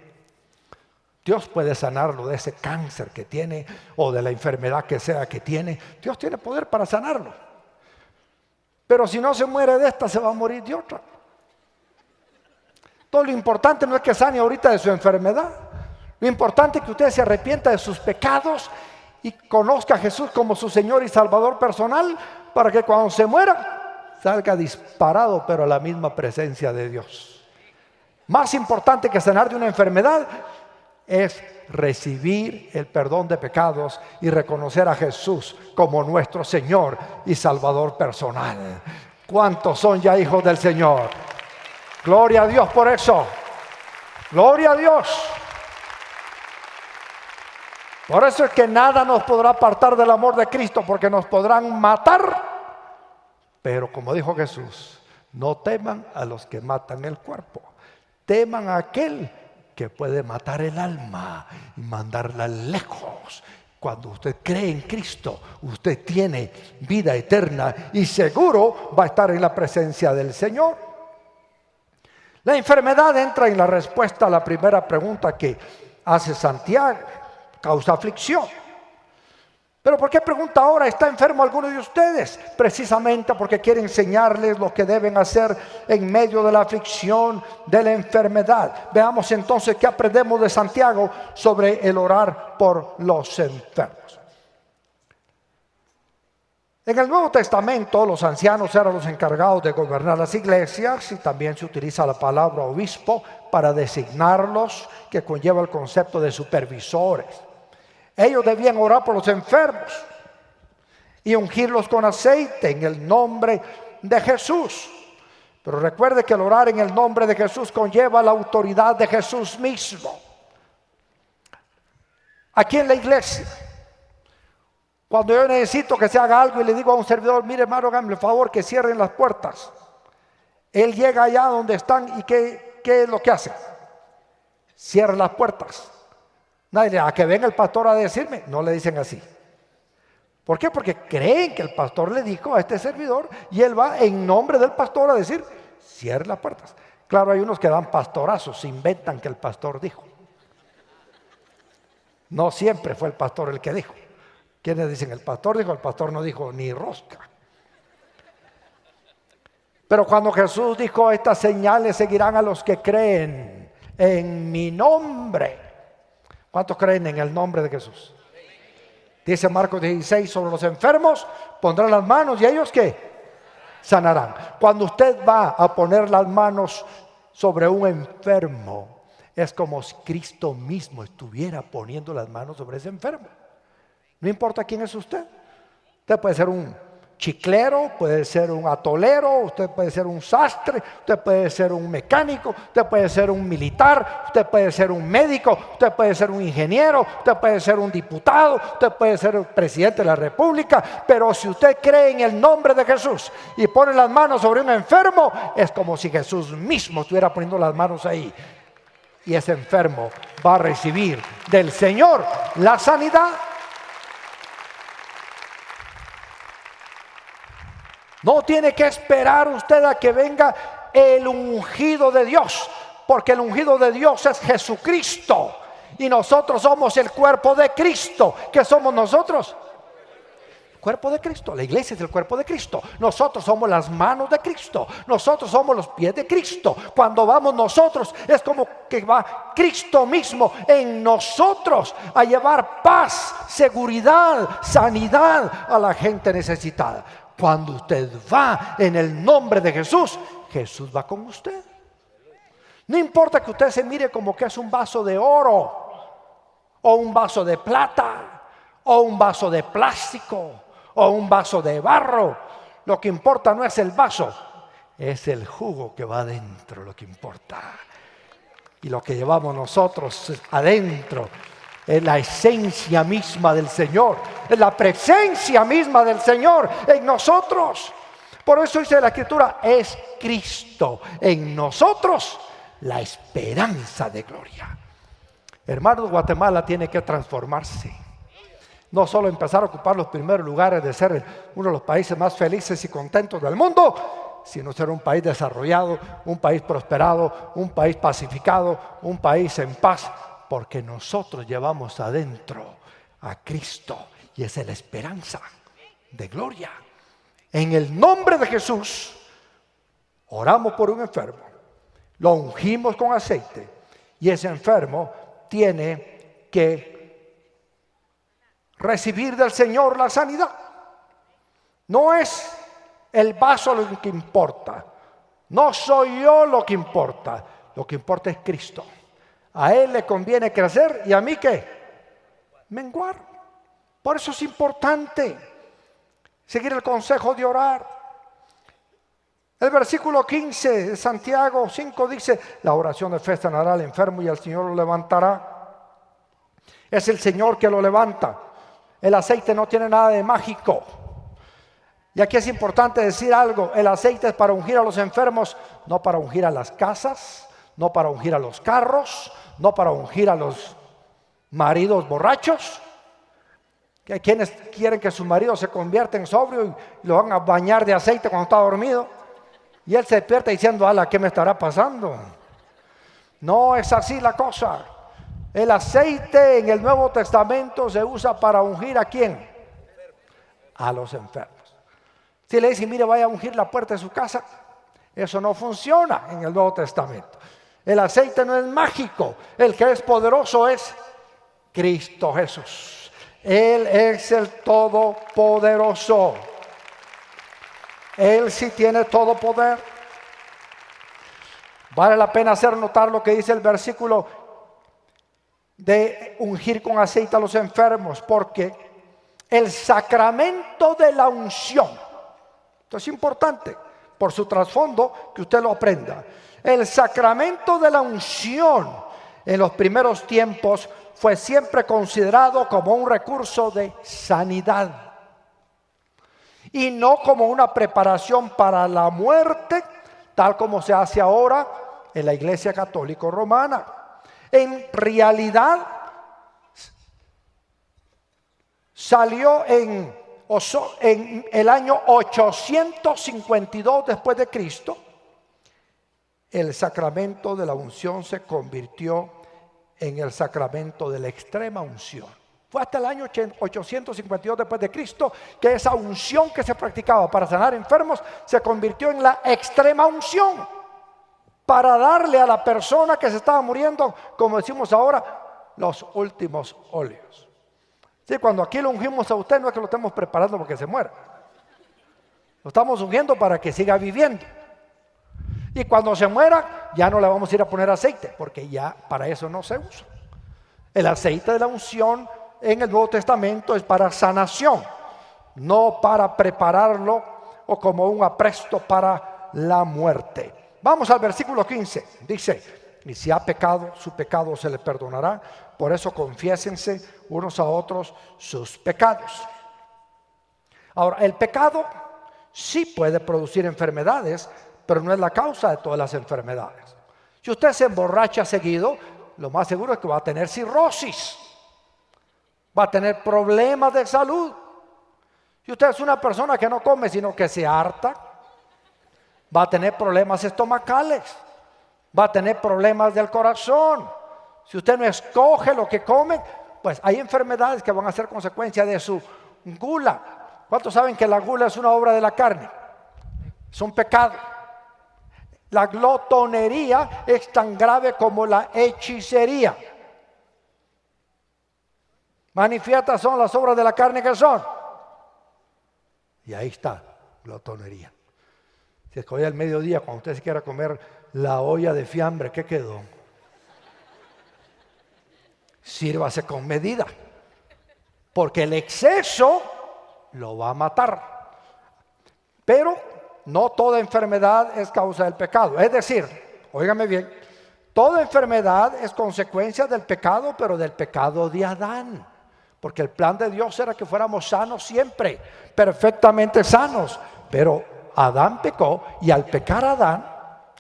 Dios puede sanarlo de ese cáncer que tiene o de la enfermedad que sea que tiene. Dios tiene poder para sanarlo. Pero si no se muere de esta, se va a morir de otra. Todo lo importante no es que sane ahorita de su enfermedad. Lo importante es que usted se arrepienta de sus pecados y conozca a Jesús como su Señor y Salvador personal, para que cuando se muera salga disparado, pero a la misma presencia de Dios. Más importante que sanar de una enfermedad es recibir el perdón de pecados y reconocer a Jesús como nuestro Señor y Salvador personal. ¿Cuántos son ya hijos del Señor? Gloria a Dios por eso. Gloria a Dios. Por eso es que nada nos podrá apartar del amor de Cristo, porque nos podrán matar, pero como dijo Jesús: no teman a los que matan el cuerpo, teman a aquel que puede matar el alma y mandarla lejos. Cuando usted cree en Cristo, usted tiene vida eterna y seguro va a estar en la presencia del Señor. La enfermedad entra en la respuesta a la primera pregunta que hace Santiago, causa aflicción. Pero ¿por qué pregunta ahora? ¿Está enfermo alguno de ustedes? Precisamente porque quiere enseñarles lo que deben hacer en medio de la aflicción, de la enfermedad. Veamos entonces qué aprendemos de Santiago sobre el orar por los enfermos. En el Nuevo Testamento los ancianos eran los encargados de gobernar las iglesias y también se utiliza la palabra obispo para designarlos, que conlleva el concepto de supervisores. Ellos debían orar por los enfermos y ungirlos con aceite en el nombre de Jesús. Pero recuerde que el orar en el nombre de Jesús conlleva la autoridad de Jesús mismo. Aquí en la iglesia, cuando yo necesito que se haga algo y le digo a un servidor, mire hermano, hágame el favor que cierren las puertas. Él llega allá donde están y ¿qué es lo que hace? Cierra las puertas. Nadie le dice, a que venga el pastor a decirme. No le dicen así. ¿Por qué? Porque creen que el pastor le dijo a este servidor y él va en nombre del pastor a decir, cierre las puertas. Claro, hay unos que dan pastorazos, se inventan que el pastor dijo. No siempre fue el pastor el que dijo. ¿Quiénes dicen el pastor no dijo ni rosca? Pero cuando Jesús dijo, estas señales seguirán a los que creen en mi nombre. ¿Cuántos creen en el nombre de Jesús? Dice Marcos 16, sobre los enfermos pondrán las manos y ellos ¿qué? Sanarán. Cuando usted va a poner las manos sobre un enfermo, es como si Cristo mismo estuviera poniendo las manos sobre ese enfermo. No importa quién es usted. Usted puede ser un chiclero, puede ser un atolero, usted puede ser un sastre, usted puede ser un mecánico, usted puede ser un militar, usted puede ser un médico, usted puede ser un ingeniero, usted puede ser un diputado, usted puede ser el presidente de la república, pero si usted cree en el nombre de Jesús y pone las manos sobre un enfermo, es como si Jesús mismo estuviera poniendo las manos ahí y ese enfermo va a recibir del Señor la sanidad. No tiene que esperar usted a que venga el ungido de Dios, porque el ungido de Dios es Jesucristo y nosotros somos el cuerpo de Cristo. ¿Qué somos nosotros? Cuerpo de Cristo. La iglesia es el cuerpo de Cristo. Nosotros somos las manos de Cristo. Nosotros somos los pies de Cristo. Cuando vamos nosotros es como que va Cristo mismo en nosotros a llevar paz, seguridad, sanidad a la gente necesitada. Cuando usted va en el nombre de Jesús, Jesús va con usted. No importa que usted se mire como que es un vaso de oro, o un vaso de plata, o un vaso de plástico, o un vaso de barro. Lo que importa no es el vaso, es el jugo que va adentro lo que importa. Y lo que llevamos nosotros adentro es la esencia misma del Señor, es la presencia misma del Señor en nosotros. Por eso dice la Escritura, es Cristo en nosotros la esperanza de gloria. Hermanos, Guatemala tiene que transformarse. No solo empezar a ocupar los primeros lugares de ser uno de los países más felices y contentos del mundo, sino ser un país desarrollado, un país prosperado, un país pacificado, un país en paz. Porque nosotros llevamos adentro a Cristo y esa es la esperanza de gloria. En el nombre de Jesús, oramos por un enfermo, lo ungimos con aceite y ese enfermo tiene que recibir del Señor la sanidad. No es el vaso lo que importa, no soy yo lo que importa es Cristo. A Él le conviene crecer y a mí ¿qué? Menguar. Por eso es importante seguir el consejo de orar. El versículo 15 de Santiago 5 dice, la oración de fe sanará al enfermo y el Señor lo levantará. Es el Señor que lo levanta. El aceite no tiene nada de mágico. Y aquí es importante decir algo, el aceite es para ungir a los enfermos, no para ungir a las casas, no para ungir a los carros, no para ungir a los maridos borrachos. Que hay quienes quieren que su marido se convierta en sobrio y lo van a bañar de aceite cuando está dormido. Y él se despierta diciendo, ala, ¿qué me estará pasando? No es así la cosa. El aceite en el Nuevo Testamento se usa para ungir ¿a quién? A los enfermos. Si le dice, mire, vaya a ungir la puerta de su casa, eso no funciona en el Nuevo Testamento. El aceite no es mágico. El que es poderoso es Cristo Jesús. Él es el Todopoderoso. Él sí tiene todo poder. Vale la pena hacer notar lo que dice el versículo de ungir con aceite a los enfermos, porque el sacramento de la unción, esto es importante por su trasfondo que usted lo aprenda. El sacramento de la unción en los primeros tiempos fue siempre considerado como un recurso de sanidad y no como una preparación para la muerte, tal como se hace ahora en la Iglesia Católica Romana. En realidad salió en el año 852 después de Cristo. El sacramento de la unción se convirtió en el sacramento de la extrema unción. Fue hasta el año 852 después de Cristo que esa unción que se practicaba para sanar enfermos se convirtió en la extrema unción, para darle a la persona que se estaba muriendo, como decimos ahora, los últimos óleos. Sí, cuando aquí lo ungimos a usted, no es que lo estemos preparando porque se muera, lo estamos ungiendo para que siga viviendo. Y cuando se muera, ya no le vamos a ir a poner aceite, porque ya para eso no se usa. El aceite de la unción en el Nuevo Testamento es para sanación, no para prepararlo o como un apresto para la muerte. Vamos al versículo 15. Dice, y si ha pecado, su pecado se le perdonará. Por eso confiésense unos a otros sus pecados. Ahora, el pecado sí puede producir enfermedades, pero no es la causa de todas las enfermedades. Si usted se emborracha seguido, lo más seguro es que va a tener cirrosis, va a tener problemas de salud. Si usted es una persona que no come, sino que se harta, va a tener problemas estomacales, va a tener problemas del corazón. Si usted no escoge lo que come, pues hay enfermedades que van a ser consecuencia de su gula. ¿Cuántos saben que la gula es una obra de la carne? Es un pecado. La glotonería es tan grave como la hechicería. Manifiestas son las obras de la carne que son. Y ahí está, glotonería. Si es que hoy al mediodía, cuando usted se quiera comer la olla de fiambre, ¿qué quedó? Sírvase con medida, porque el exceso lo va a matar. Pero no toda enfermedad es causa del pecado. Es decir, óigame bien, toda enfermedad es consecuencia del pecado, pero del pecado de Adán. Porque el plan de Dios era que fuéramos sanos siempre, perfectamente sanos. Pero Adán pecó, y al pecar Adán,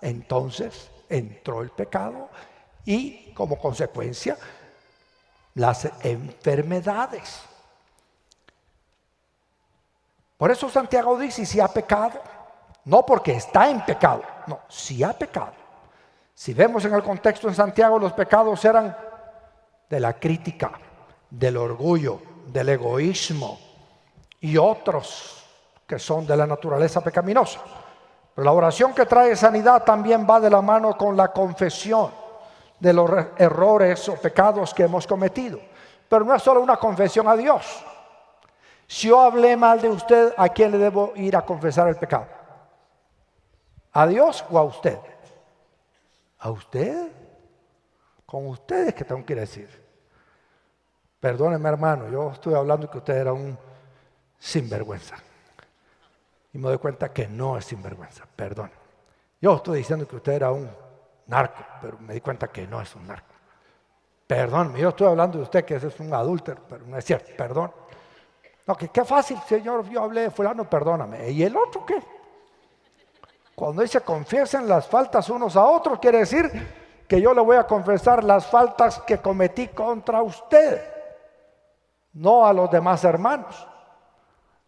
entonces entró el pecado y como consecuencia las enfermedades. Por eso Santiago dice, si ha pecado, no porque está en pecado, no, si ha pecado. Si vemos en el contexto en Santiago, los pecados eran de la crítica, del orgullo, del egoísmo y otros que son de la naturaleza pecaminosa. Pero la oración que trae sanidad también va de la mano con la confesión de los errores o pecados que hemos cometido. Pero no es solo una confesión a Dios. Si yo hablé mal de usted, ¿a quién le debo ir a confesar el pecado? ¿A Dios o a usted? ¿A usted? Con ustedes que tengo que decir. Perdóneme, hermano, yo estuve hablando que usted era un sinvergüenza. Y me doy cuenta que no es sinvergüenza, perdón. Yo estoy diciendo que usted era un narco, pero me di cuenta que no es un narco. Perdón, yo estoy hablando de usted que es un adúltero, pero no es cierto, perdón. No, que qué fácil, Señor, yo hablé de fulano, perdóname. ¿Y el otro qué? Cuando dice confiesen las faltas unos a otros, quiere decir que yo le voy a confesar las faltas que cometí contra usted, no a los demás hermanos.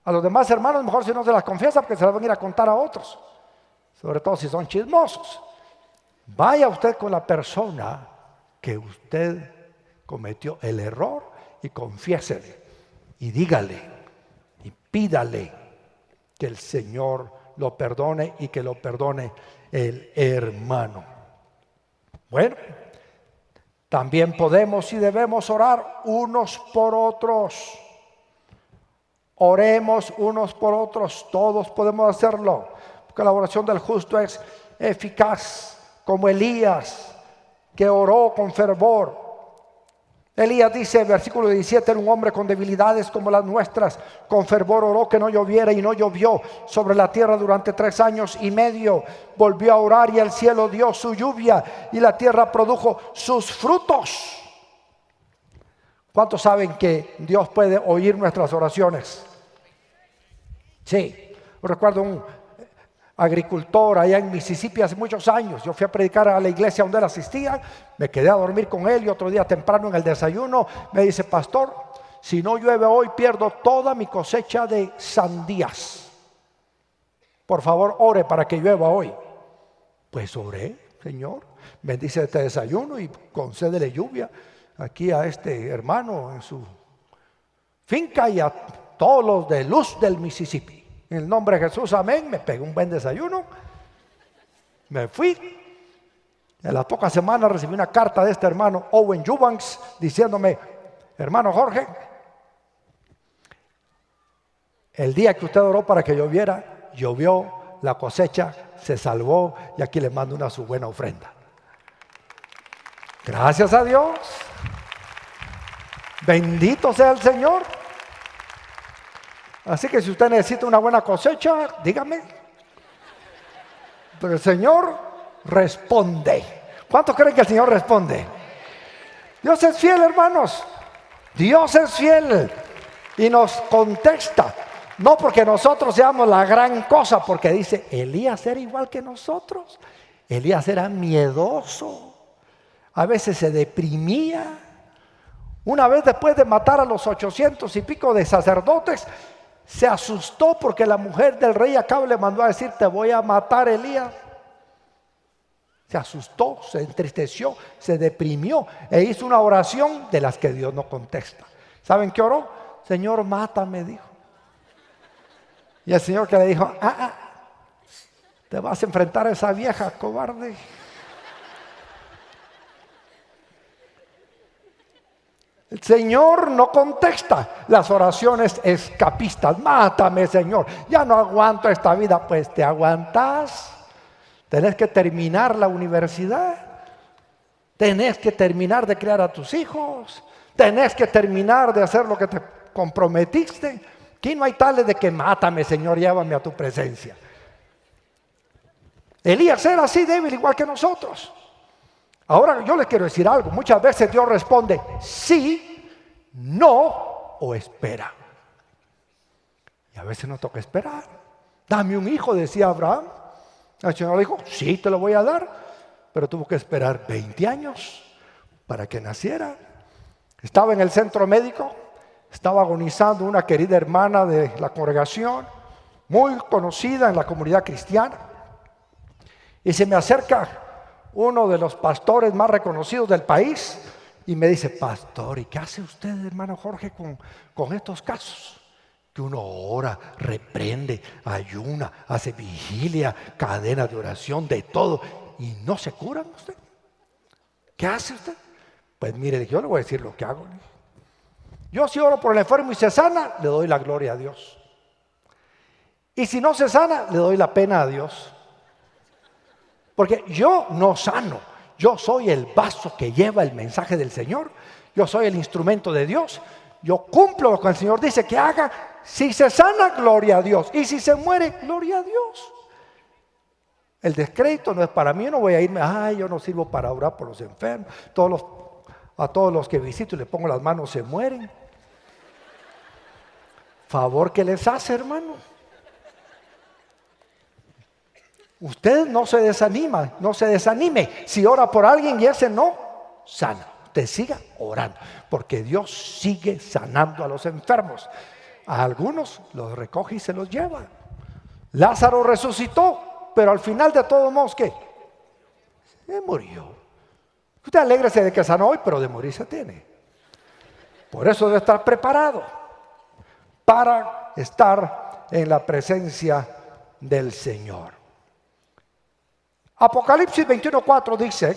A los demás hermanos mejor si no se las confiesa, porque se las van a ir a contar a otros, sobre todo si son chismosos. Vaya usted con la persona que usted cometió el error y confiésele y dígale y pídale que el Señor lo perdone y que lo perdone el hermano. Bueno, también podemos y debemos orar unos por otros. Oremos unos por otros, todos podemos hacerlo, porque la oración del justo es eficaz, como Elías, que oró con fervor. Elías dice, versículo 17, era un hombre con debilidades como las nuestras, con fervor oró que no lloviera y no llovió sobre la tierra durante 3 años y medio. Volvió a orar y el cielo dio su lluvia y la tierra produjo sus frutos. ¿Cuántos saben que Dios puede oír nuestras oraciones? Sí, recuerdo un agricultor allá en Mississippi hace muchos años. Yo fui a predicar a la iglesia donde él asistía, me quedé a dormir con él y otro día temprano en el desayuno me dice, pastor, si no llueve hoy pierdo toda mi cosecha de sandías. Por favor, ore para que llueva hoy. Pues oré, Señor, bendice este desayuno y concédele lluvia aquí a este hermano en su finca y a todos los de Luz del Mississippi. En el nombre de Jesús, amén. Me pegué un buen desayuno, me fui. En las pocas semanas recibí una carta de este hermano Owen Eubanks diciéndome, hermano Jorge, el día que usted oró para que lloviera, llovió, la cosecha se salvó y aquí le mando una su buena ofrenda. Gracias a Dios. Bendito sea el Señor. Así que si usted necesita una buena cosecha, dígame. Pero el Señor responde. ¿Cuántos creen que el Señor responde? Dios es fiel, hermanos. Dios es fiel y nos contesta. No porque nosotros seamos la gran cosa, porque dice, Elías era igual que nosotros. Elías era miedoso. A veces se deprimía. Una vez después de matar a los 800 y pico de sacerdotes, se asustó porque la mujer del rey Acab le mandó a decir, te voy a matar, Elías. Se asustó, se entristeció, se deprimió e hizo una oración de las que Dios no contesta. ¿Saben qué oró? Señor, mátame, dijo. Y el Señor que le dijo, te vas a enfrentar a esa vieja cobarde. El Señor no contesta las oraciones escapistas. Mátame, Señor, ya no aguanto esta vida. Pues te aguantas. Tenés que terminar la universidad. Tenés que terminar de criar a tus hijos. Tenés que terminar de hacer lo que te comprometiste. Aquí no hay tales de que mátame, Señor, llévame a tu presencia. Elías era así débil igual que nosotros. Ahora yo les quiero decir algo. Muchas veces Dios responde sí, no o espera. Y a veces nos toca esperar. Dame un hijo, decía Abraham. El Señor dijo, sí, te lo voy a dar. Pero tuvo que esperar 20 años para que naciera. Estaba en el centro médico. Estaba agonizando una querida hermana de la congregación, muy conocida en la comunidad cristiana. Y se me acerca uno de los pastores más reconocidos del país y me dice, pastor, ¿y qué hace usted, hermano Jorge, con estos casos? Que uno ora, reprende, ayuna, hace vigilia, cadena de oración, de todo, y no se curan usted. ¿Qué hace usted? Pues mire, yo le voy a decir lo que hago. Yo si oro por el enfermo y se sana, le doy la gloria a Dios. Y si no se sana, le doy la pena a Dios. Porque yo no sano, yo soy el vaso que lleva el mensaje del Señor, yo soy el instrumento de Dios, yo cumplo lo que el Señor dice que haga. Si se sana, gloria a Dios, y si se muere, gloria a Dios. El descrédito no es para mí, no voy a irme, yo no sirvo para orar por los enfermos, a todos los que visito y les pongo las manos se mueren. Favor que les hace, hermano. Usted no se desanima, no se desanime. Si ora por alguien y ese no sana, usted siga orando, porque Dios sigue sanando a los enfermos. A algunos los recoge y se los lleva. Lázaro resucitó, pero al final de todos modos, ¿qué? Se murió. Usted alégrese de que sanó hoy, pero de morir se tiene. Por eso debe estar preparado para estar en la presencia del Señor. Apocalipsis 21:4 dice: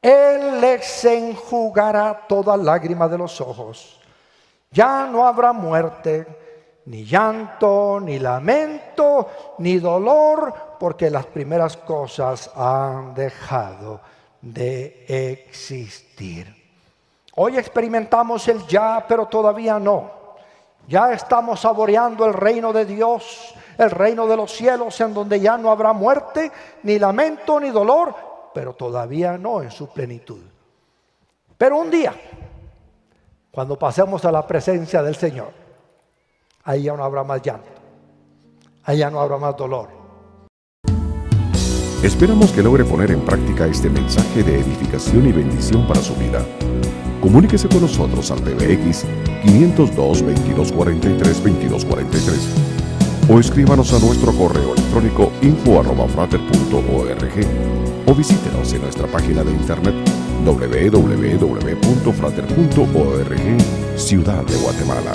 Él les enjugará toda lágrima de los ojos. Ya no habrá muerte, ni llanto, ni lamento, ni dolor, porque las primeras cosas han dejado de existir. Hoy experimentamos el ya, pero todavía no. Ya estamos saboreando el reino de Dios, el reino de los cielos, en donde ya no habrá muerte, ni lamento, ni dolor, pero todavía no en su plenitud. Pero un día, cuando pasemos a la presencia del Señor, ahí ya no habrá más llanto, ahí ya no habrá más dolor.
Esperamos que logre poner en práctica este mensaje de edificación y bendición para su vida. Comuníquese con nosotros al PBX 502-2243-2243 o escríbanos a nuestro correo electrónico info@frater.org o visítenos en nuestra página de internet www.frater.org, Ciudad de Guatemala.